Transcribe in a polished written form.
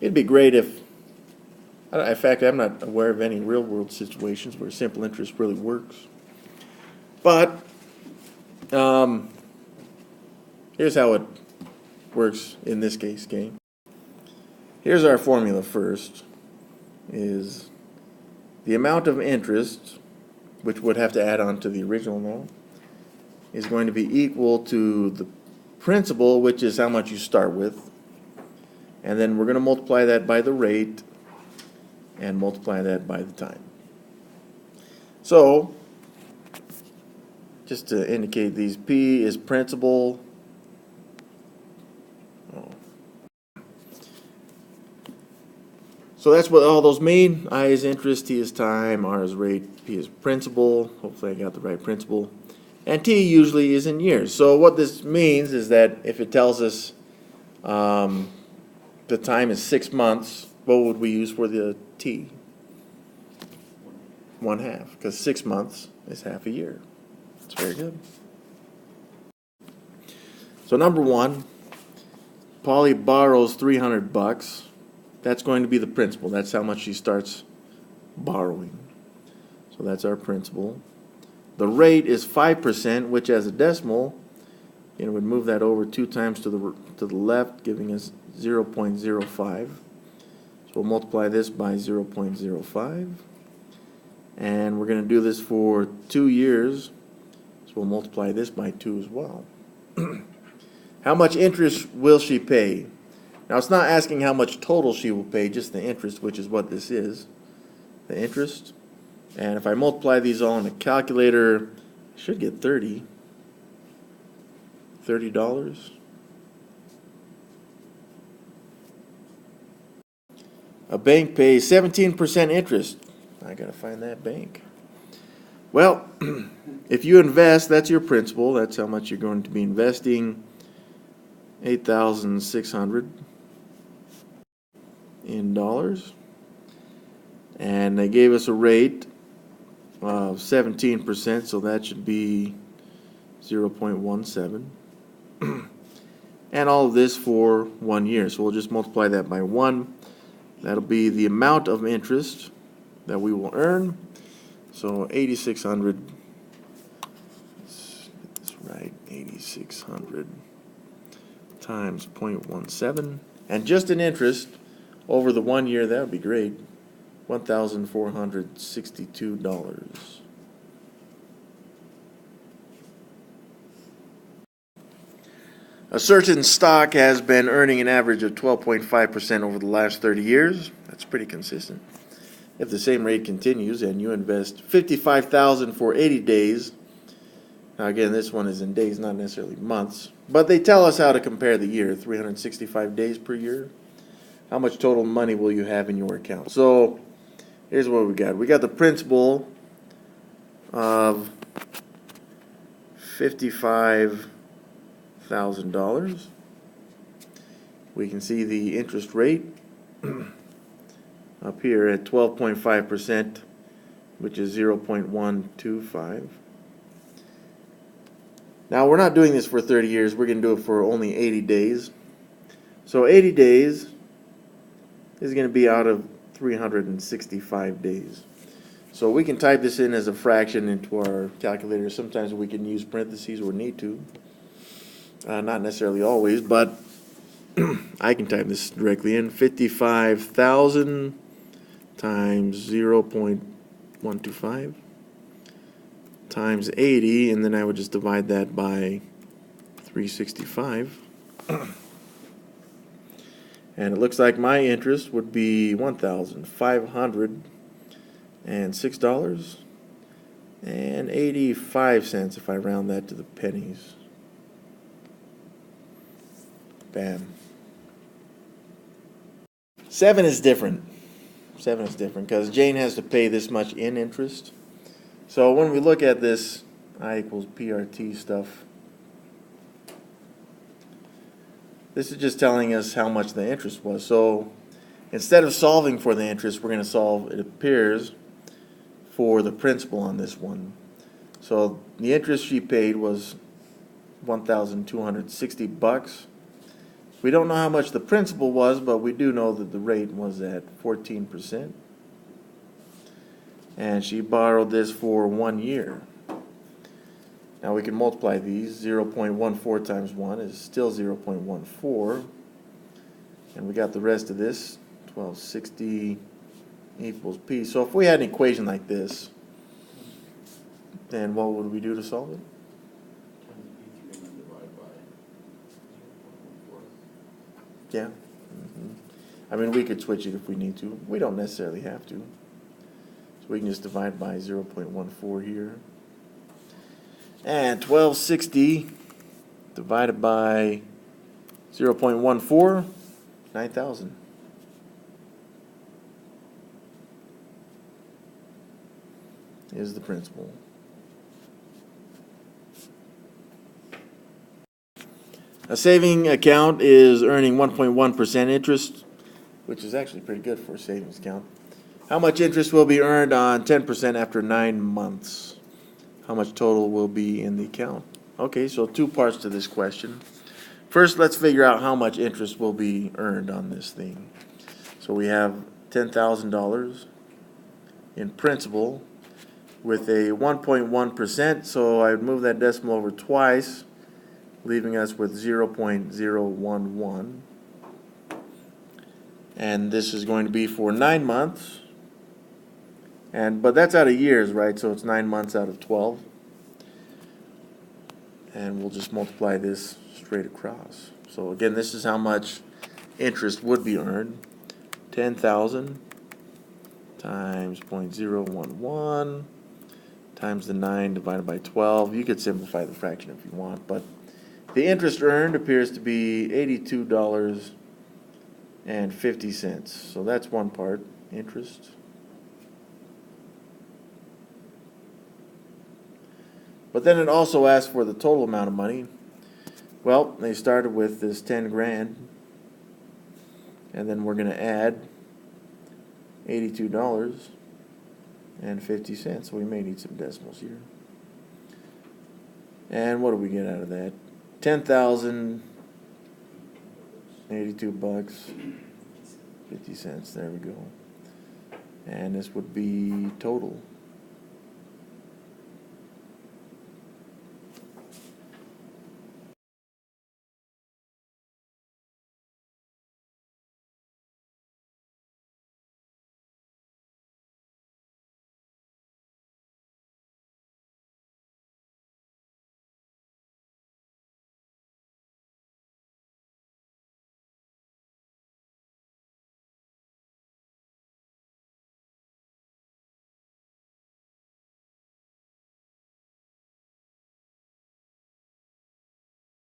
It'd be great if, in fact, I'm not aware of any real-world situations where simple interest really works. But here's how it works in this case, okay? Here's our formula first, is the amount of interest, which would have to add on to the original amount, is going to be equal to the principal, which is how much you start with, and then we're going to multiply that by the rate and multiply that by the time. So, just to indicate these, P is principal. So that's what all those mean. I is interest, T is time, R is rate, P is principal. Hopefully I got the right principal. And T usually is in years. So what this means is that if it tells us the time is 6 months, what would we use for the T? 1/2, because 6 months is half a year. That's very good. So number one, Polly borrows $300. That's going to be the principal. That's how much she starts borrowing. So that's our principal. The rate is 5%, which as a decimal, would move that over 2 times to the left, giving us 0.05. So we'll multiply this by 0.05. And we're going to do this for 2 years. So we'll multiply this by 2 as well. How much interest will she pay? Now it's not asking how much total she will pay, just the interest, which is what this is, the interest. And if I multiply these all in a calculator, I should get $30. A bank pays 17% interest. I gotta find that bank. Well, if you invest, that's your principal. That's how much you're going to be investing. $8,600 in dollars. And they gave us a rate of 17%, so that should be 0.17. And all of this for 1 year. So we'll just multiply that by 1. That'll be the amount of interest that we will earn. So 8,600. Let's get this right. 8,600 times 0.17. And just in interest over the 1 year, that would be great. $1,462. A certain stock has been earning an average of 12.5% over the last 30 years. That's pretty consistent. If the same rate continues and you invest $55,000 for 80 days, now again, this one is in days, not necessarily months, but they tell us how to compare the year, 365 days per year. How much total money will you have in your account? So here's what we got. We got the principal of $55,000. We can see the interest rate up here at 12.5%, which is 0.125. Now we're not doing this for 30 years. We're going to do it for only 80 days. So 80 days is going to be out of 365 days. So we can type this in as a fraction into our calculator. Sometimes we can use parentheses or need to. Not necessarily always, but I can type this directly in. 55,000 times 0.125 times 80, and then I would just divide that by 365. And it looks like my interest would be $1,506.85 if I round that to the pennies. Bam. 7 is different. 7 is different because Jane has to pay this much in interest. So when we look at this I equals PRT stuff, this is just telling us how much the interest was. So instead of solving for the interest, we're going to solve, it appears, for the principal on this one. So the interest she paid was $1,260. We don't know how much the principal was, but we do know that the rate was at 14%. And she borrowed this for 1 year. Now we can multiply these. 0.14 times 1 is still 0.14. And we got the rest of this, 1260 equals P. So if we had an equation like this, then what would we do to solve it? Yeah. I mean, we could switch it if we need to. We don't necessarily have to. So we can just divide by 0.14 here. And 1260 divided by 0.14, 9,000. Is the principal. A saving account is earning 1.1% interest, which is actually pretty good for a savings account. How much interest will be earned on 10% after 9 months? How much total will be in the account? Okay, so 2 parts to this question. First, let's figure out how much interest will be earned on this thing. So we have $10,000 in principal with a 1.1%, so I would move that decimal over twice, leaving us with 0.011. And this is going to be for 9 months. But that's out of years, right? So it's 9 months out of 12. And we'll just multiply this straight across. So again, this is how much interest would be earned. 10,000 times 0.011 times the 9 divided by 12. You could simplify the fraction if you want, but the interest earned appears to be $82.50. So that's one part, interest. But then it also asks for the total amount of money. Well, they started with this 10 grand, and then we're going to add $82.50. So we may need some decimals here. And what do we get out of that? 10,000, 82 bucks, 50 cents. There we go. And this would be total.